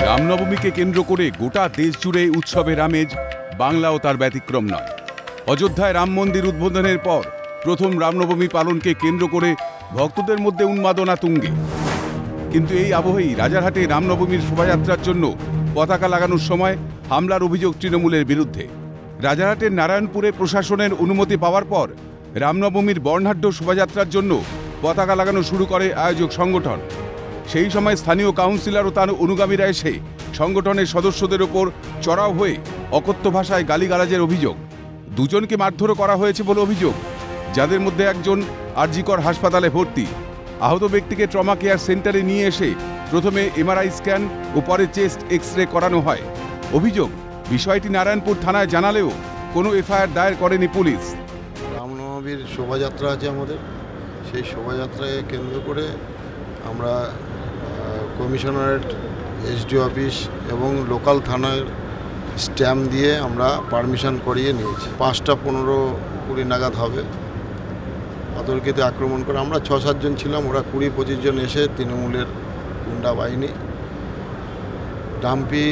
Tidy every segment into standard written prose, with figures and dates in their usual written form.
রামনবমীকে কেন্দ্র করে গোটা দেশ জুড়ে উৎসবের আমেজ, বাংলাও তার ব্যতিক্রম নয়। অযোধ্যায় রাম মন্দির উদ্বোধনের পর প্রথম রামনবমী পালনকে কেন্দ্র করে ভক্তদের মধ্যে উন্মাদনা তুঙ্গে। কিন্তু এই আবহেই রাজারহাটে রামনবমীর শোভাযাত্রার জন্য পতাকা লাগানোর সময় হামলার অভিযোগ তৃণমূলের বিরুদ্ধে। রাজারহাটের নারায়ণপুরে প্রশাসনের অনুমতি পাওয়ার পর রামনবমীর বর্ণাঢ্য শোভাযাত্রার জন্য পতাকা লাগানো শুরু করে আয়োজক সংগঠন। সেই সময় স্থানীয় কাউন্সিলর ও তার অনুগামীরা এসে সংগঠনের সদস্যদের ওপর চড়াও হয়ে অকথ্য ভাষায় গালিগালাজের অভিযোগ। দুজনকে মারধরও করা হয়েছে বলে অভিযোগ, যাদের মধ্যে একজন আরজিকর হাসপাতালে ভর্তি। আহত ব্যক্তিকে ট্রমা কেয়ার সেন্টারে নিয়ে এসে প্রথমে এমআরআই স্ক্যান ও পরে চেস্ট এক্স রে করানো হয়। অভিযোগ, বিষয়টি নারায়ণপুর থানায় জানালেও কোনো এফআইআর দায়ের করেনি পুলিশ। রামনবমীর শোভাযাত্রা আছে আমাদের, সেই শোভাযাত্রাকে কেন্দ্র করে আমরা কমিশনারেট, এসডিও অফিস এবং লোকাল থানার স্ট্যাম্প দিয়ে আমরা পারমিশন করিয়ে নিয়েছি। 5টা 15-20 নাগাদ হবে অতর্কিত আক্রমণ করে। আমরা 6-7 জন ছিলাম, ওরা 20-25 জন এসে তৃণমূলের গুন্ডা বাহিনী, ডাম্পি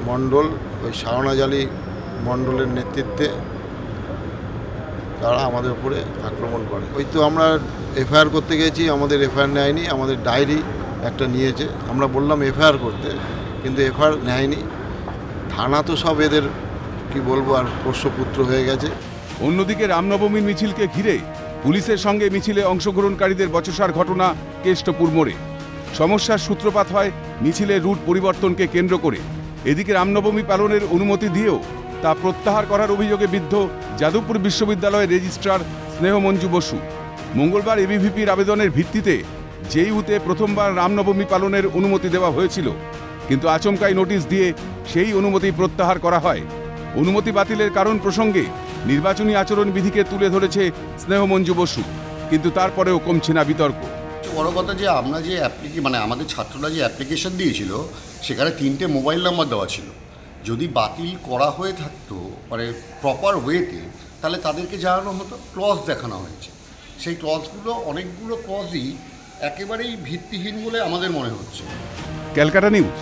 মণ্ডল, ওই শাহনাজালি মণ্ডলের নেতৃত্বে তারা আমাদের উপরে আক্রমণ করে। ওই তো আমরা এফআইআর করতে গেছি, আমাদের এফআইআর নেয়নি, আমাদের ডায়েরি একটা নিয়েছে। আমরা বললাম এফআইআর করতে, কিন্তু এফআইআর নেয়নি। থানা তো সব এদের কি বলবো আর পোষ্যপুত্র হয়ে গেছে। অন্যদিকে রামনবমীর মিছিলকে ঘিরে পুলিশের সঙ্গে মিছিলে অংশগ্রহণকারীদের বচসার ঘটনা কেষ্টপুর মোড়ে। সমস্যার সূত্রপাত হয় মিছিলের রুট পরিবর্তনকে কেন্দ্র করে। এদিকে রামনবমী পালনের অনুমতি দিয়েও তা প্রত্যাহার করার অভিযোগে বিদ্ধ যাদবপুর বিশ্ববিদ্যালয়ের রেজিস্ট্রার স্নেহমঞ্জু বসু। মঙ্গলবার এবিভিপির আবেদনের ভিত্তিতে জেইউতে প্রথমবার রামনবমী পালনের অনুমতি দেওয়া হয়েছিল, কিন্তু আচমকাই নোটিশ দিয়ে সেই অনুমতি প্রত্যাহার করা হয়। অনুমতি বাতিলের কারণ প্রসঙ্গে নির্বাচনী আচরণ বিধিকে তুলে ধরেছে স্নেহমঞ্জু বসু, কিন্তু তারপরেও কমছে না বিতর্ক। বড় কথা যে আমরা যে আমাদের ছাত্ররা যে অ্যাপ্লিকেশন দিয়েছিল সেখানে 3টে মোবাইল নাম্বার দেওয়া ছিল। যদি বাতিল করা হয়ে থাকতো প্রপার ওয়েতে, তাহলে তাদেরকে জানানো হতো। ক্লজ দেখানো হয়েছে, সেই ক্লজগুলো অনেকগুলো ক্লজই একেবারেই ভিত্তিহীন বলে আমাদের মনে হচ্ছে। ক্যালকাটা নিউজ।